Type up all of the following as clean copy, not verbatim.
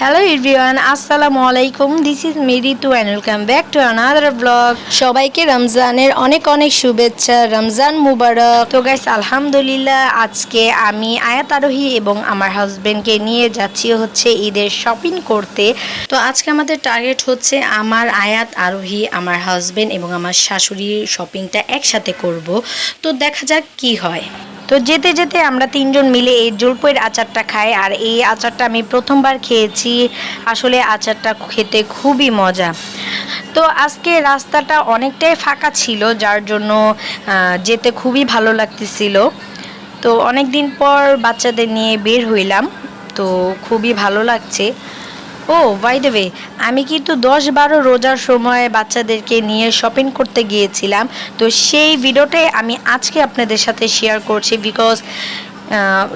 Hello everyone, আসসালামু আলাইকুম। This is me Ritu and welcome back to another blog. সবাইকে রমজানের অনেক অনেক শুভেচ্ছা, রমজান মুবারক। তো গাইস, আলহামদুলিল্লাহ আজকে আমি আয়াত আরোহী এবং আমার হাজবেন্ডকে নিয়ে যাচ্ছি হচ্ছে ঈদের শপিং করতে। তো আজকে আমাদের টার্গেট হচ্ছে আমার আয়াত আরোহী, আমার হাজবেন্ড এবং আমার শাশুড়ির শপিংটা একসাথে করব। তো দেখা যাক কি হয়। তো যেতে যেতে আমরা তিনজন মিলে এই জলপাইয়ের আচারটা খাই, আর এই আচারটা আমি প্রথমবার খেয়েছি। আসলে আচারটা খেতে খুবই মজা। তো আজকে রাস্তাটা অনেকটাই ফাঁকা ছিল, যার জন্য যেতে খুবই ভালো লাগতেছিল। তো অনেক দিন পর বাচ্চাদের নিয়ে বের হইলাম, তো খুবই ভালো লাগছে। ও বাই দ্য ওয়ে, আমি কিন্তু 10-12 রোজার সময় বাচ্চাদেরকে নিয়ে শপিং করতে গিয়েছিলাম। তো সেই ভিডিওটাই আমি আজকে আপনাদের সাথে শেয়ার করছি, বিকজ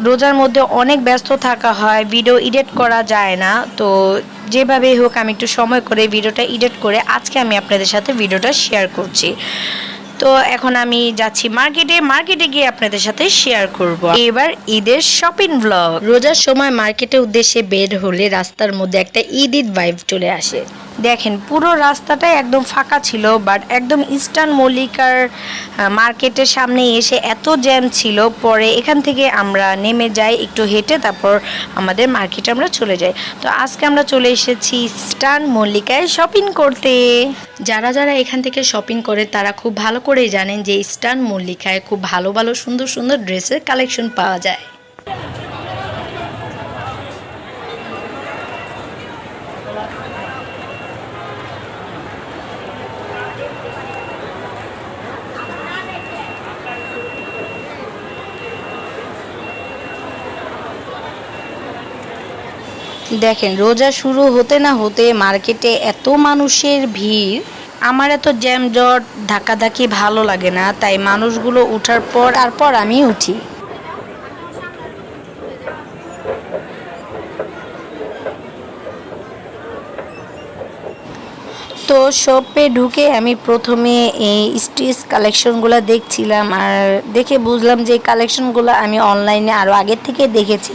রোজার মধ্যে অনেক ব্যস্ত থাকা হয়, ভিডিও এডিট করা যায় না। তো যেভাবেই হোক আমি একটু সময় করে ভিডিওটা এডিট করে আজকে আমি আপনাদের সাথে ভিডিওটা শেয়ার করছি। তো এখন আমি যাচ্ছি মার্কেটে গিয়ে আপনাদের সাথে শেয়ার করব এবার ঈদের শপিং ব্লগ। রোজার সময় মার্কেটের উদ্দেশ্যে বের হলে রাস্তার মধ্যে একটা ঈদ ভাইব চলে আসে। দেখেন, পুরো রাস্তাটাই একদম ফাঁকা ছিল, বাট একদম ইস্টার্ন মল্লিকার মার্কেটের সামনে এসে এত জ্যাম ছিল। পরে এখান থেকে আমরা নেমে যাই একটু হেঁটে, তারপর আমাদের মার্কেটে আমরা চলে যাই। তো আজকে আমরা চলে এসেছি ইস্টার্ন মল্লিকায় শপিং করতে। যারা যারা এখান থেকে শপিং করে তারা খুব ভালো করেই জানেন যে ইস্টার্ন মল্লিকায় খুব ভালো ভালো সুন্দর সুন্দর ড্রেসের কালেকশন পাওয়া যায়। দেখেন, রোজা শুরু হতে না হতে মার্কেটে এত মানুষের ভিড়। আমার এত জ্যামজট ধাক্কাধাক্কি ভালো লাগে না, তাই মানুষগুলো উঠার পর তারপর আমি উঠি। তো শপে ঢুকে আমি প্রথমে এই স্টিচ কালেকশনগুলো দেখছিলাম, আর দেখে বুঝলাম যে এই কালেকশনগুলো আমি অনলাইনে আরও আগের থেকে দেখেছি।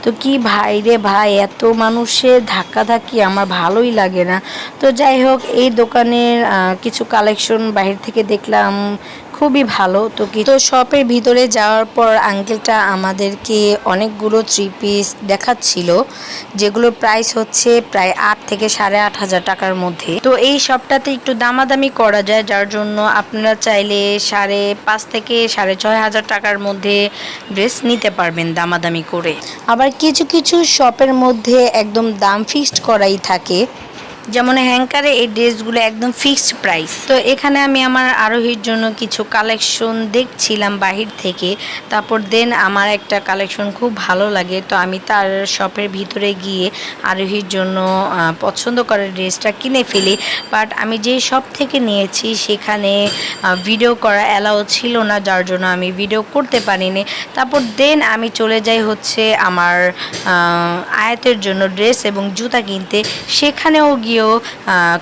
তো কি ভাই রে ভাই, এত মানুষের ধাক্কাধাক্কি আমার ভালোই লাগে না। তো যাই হোক, এই দোকানের কিছু কালেকশন বাইরে থেকে দেখলাম খুবই ভালো। তো শপের ভিতরে যাওয়ার পর আঙ্কেলটা আমাদেরকে অনেকগুলো 3 পিস দেখাচ্ছিল, যেগুলোর প্রাইস হচ্ছে প্রায় 8 থেকে 8.5 টাকার মধ্যে। তো এই শপটাতে একটু দামাদামি করা যায়, যার জন্য আপনারা চাইলে 5.5 থেকে 6.5 টাকার মধ্যে ড্রেস নিতে পারবেন দামাদামি করে। আবার কিছু কিছু শপের মধ্যে একদম দাম ফিক্সড করাই থাকে, যেমন হ্যাঙ্কারে এই ড্রেসগুলো একদম ফিক্সড প্রাইস। তো এখানে আমি আমার আরোহীর জন্য কিছু কালেকশন দেখছিলাম বাহির থেকে। তারপর আমার একটা কালেকশন খুব ভালো লাগে, তো আমি তার শপের ভিতরে গিয়ে আরোহীর জন্য পছন্দ করার ড্রেসটা কিনে ফেলি। বাট আমি যে শপ থেকে নিয়েছি সেখানে ভিডিও করা অ্যালাউ ছিল না, যার জন্য আমি ভিডিও করতে পারিনি। তারপর আমি চলে যাই হচ্ছে আমার আয়াতের জন্য ড্রেস এবং জুতা কিনতে। সেখানেও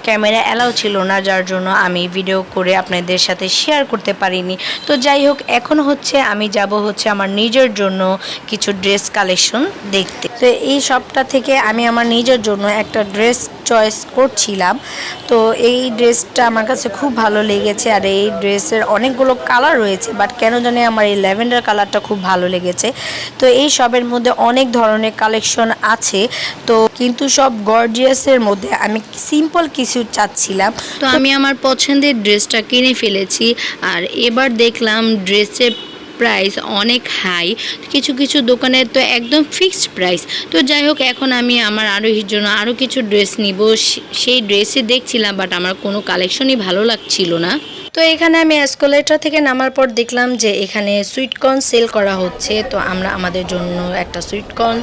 ক্যামেরা অ্যালাউ ছিল না, যার জন্য আমি ভিডিও করে আপনাদের সাথে শেয়ার করতে পারিনি। তো যাই হোক, এখন হচ্ছে আমি যাব হচ্ছে আমার নিজের জন্য কিছু ড্রেস কালেকশন দেখতে। তো এই শপটা থেকে আমি আমার নিজের জন্য একটা ড্রেস চয়েস করছিলাম। তো এই ড্রেসটা আমার কাছে খুব ভালো লেগেছে, আর এই ড্রেসের অনেকগুলো কালার রয়েছে, বাট কেন জানি আমার এই ল্যাভেন্ডার কালারটা খুব ভালো লেগেছে। তো এই শপের মধ্যে অনেক ধরনের কালেকশন আছে, তো কিন্তু সব গর্জিয়াসের মধ্যে আমি সিম্পল কিছু চাচ্ছিলাম। তো আমি আমার পছন্দের ড্রেসটা কিনে ফেলেছি, আর এবার দেখলাম ড্রেসের প্রাইস অনেক হাই, কিছু কিছু দোকানের তো একদম ফিক্সড প্রাইস। তো যাই হোক, এখন আমি আমার আরোহীর জন্য আরও কিছু ড্রেস নিব। সেই ড্রেসে দেখছিলাম, বাট আমার কোনো কালেকশনই ভালো লাগছিল না। তো এখানে আমি এসকলেটর থেকে নামার পর দেখলাম যে এখানে সুইটকর্ন সেল করা হচ্ছে। তো আমরা আমাদের জন্য একটা সুইটকর্ন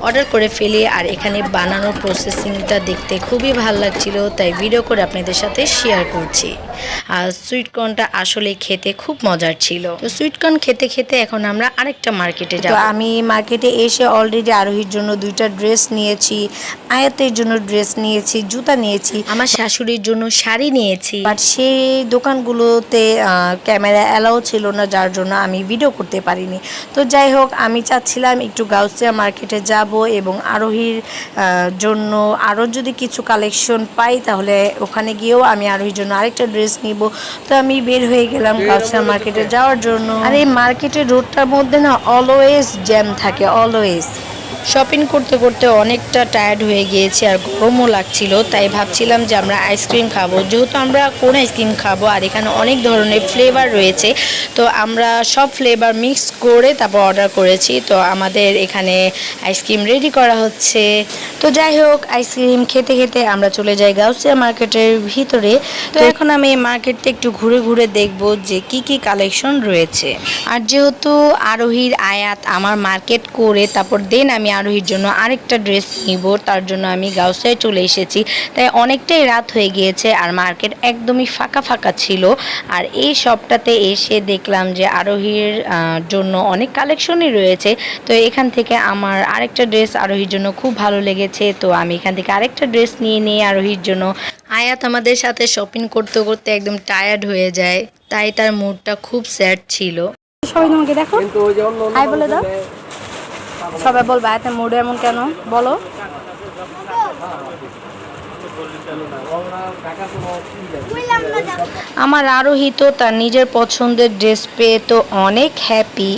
অর্ডার করে ফেলি, আর এখানে বানানোর প্রসেসিংটা দেখতে খুবই ভালো লাগছিল, তাই ভিডিও করে আপনাদের সাথে শেয়ার করছি। আর সুইটকর্নটা আসলে খেতে খুব মজার ছিল। তো সুইটকর্ন খেতে খেতে এখন আমরা আরেকটা মার্কেটে যাব। আমি মার্কেটে এসে অলরেডি আরোহীর জন্য 2টা ড্রেস নিয়েছি, আয়াতের জন্য ড্রেস নিয়েছি, জুতা নিয়েছি, আমার শাশুড়ির জন্য শাড়ি নিয়েছি। বাট সেই দোকানগুলোতে ক্যামেরা অ্যালাউ ছিল না, যার জন্য আমি ভিডিও করতে পারিনি। তো যাই হোক, আমি চাচ্ছিলাম একটু গাউসিয়া মার্কেটে যাব, যাব এবং আরোহীর জন্য আরও যদি কিছু কালেকশন পাই তাহলে ওখানে গিয়েও আমি আরোহীর জন্য আরেকটা ড্রেস নিব। তো আমি বের হয়ে গেলাম কালচার মার্কেটে যাওয়ার জন্য। আর এই মার্কেটের রোডটার মধ্যে না অলওয়েজ জ্যাম থাকে, অলওয়েজ। শপিং করতে করতে অনেকটা টায়ার্ড হয়ে গিয়েছি আর গরমও লাগছিল, তাই ভাবছিলাম যে আমরা আইসক্রিম খাবো। যেহেতু আমরা কোন আইসক্রিম খাবো আর এখানে অনেক ধরনের ফ্লেভার রয়েছে, তো আমরা সব ফ্লেভার মিক্স করে তারপর অর্ডার করেছি। তো আমাদের এখানে আইসক্রিম রেডি করা হচ্ছে। তো যাই হোক, আইসক্রিম খেতে খেতে আমরা চলে যাই গাউসিয়া মার্কেটের ভিতরে। তো এখন আমি এই মার্কেটটা একটু ঘুরে ঘুরে দেখব যে কি কি কালেকশন রয়েছে। আর যেহেতু আরোহীর আয়াত আমার মার্কেট করে তারপর দেন আমি আরোহীর জন্য আরেকটা ড্রেস নিব, তার জন্য আমি গাউসিয়ায় চলে এসেছি। তাই অনেকটাই রাত হয়ে গিয়েছে আর মার্কেট একদমই ফাঁকা ফাঁকা ছিল। আর এই শপটাতে এসে দেখলাম যে আরোহীর জন্য অনেক কালেকশনই রয়েছে। তো এখান থেকে আমার আরেকটা ড্রেস আরোহীর জন্য খুব ভালো লেগেছে, তো আমি এখান থেকে আরেকটা ড্রেস নিয়ে নিই আরোহীর জন্য। আয়াত আমাদের সাথে শপিং করতে করতে একদম টায়ার্ড হয়ে যায়, তাই তার মুডটা খুব স্যাড ছিল। সবাই তোমাকে দেখো, হাই বলে দাও। সবাই বলবে আয়াতের মুড এমন কেন, বলো। আমার আরোহী তো তার নিজের পছন্দের ড্রেস পেয়ে তো অনেক হ্যাপি।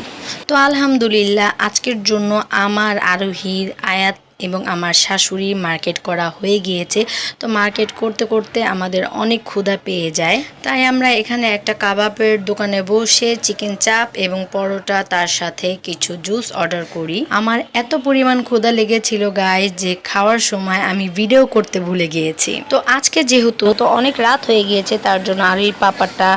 তো আলহামদুলিল্লাহ, আজকের জন্য আমার আরোহীর, আয়াত এবং আমার শাশুড়ি মার্কেট করা হয়ে গিয়েছে। তো মার্কেট করতে করতে আমাদের অনেক ক্ষুধা পেয়ে যায়, তাই আমরা এখানে একটা কাবাবের দোকানে বসে চিকেন চাপ এবং পরোটা তার সাথে কিছু জুস অর্ডার করি। আমার এত পরিমাণ ক্ষুধা লেগেছিল গাইস যে খাওয়ার সময় আমি ভিডিও করতে ভুলে গিয়েছি। তো আজকে যেহেতু তো অনেক রাত হয়ে গিয়েছে, তার জন্য আরোহীর পাপারটা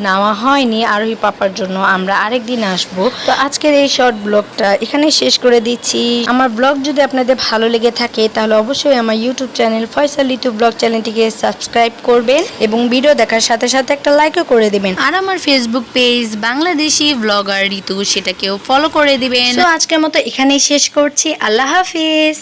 নেওয়া হয়নি। আরোহী পাপার জন্য আমরা আরেকদিন আসবো। তো আজকের এই শর্ট ব্লগটা এখানে শেষ করে দিচ্ছি। আমার ব্লগ যদি আপনাদের ভালো লেগে থাকে তাহলে অবশ্যই আমার ইউটিউব চ্যানেল ফয়সাল ঋতু ব্লগ চ্যানেলটিকে সাবস্ক্রাইব করবেন এবং ভিডিও দেখার সাথে সাথে একটা লাইকও করে দিবেন। আর আমার ফেসবুক পেজ বাংলাদেশি ব্লগার ঋতু, সেটাকেও ফলো করে দিবেন। তো আজকের মতো এখানেই শেষ করছি। আল্লাহ হাফিজ।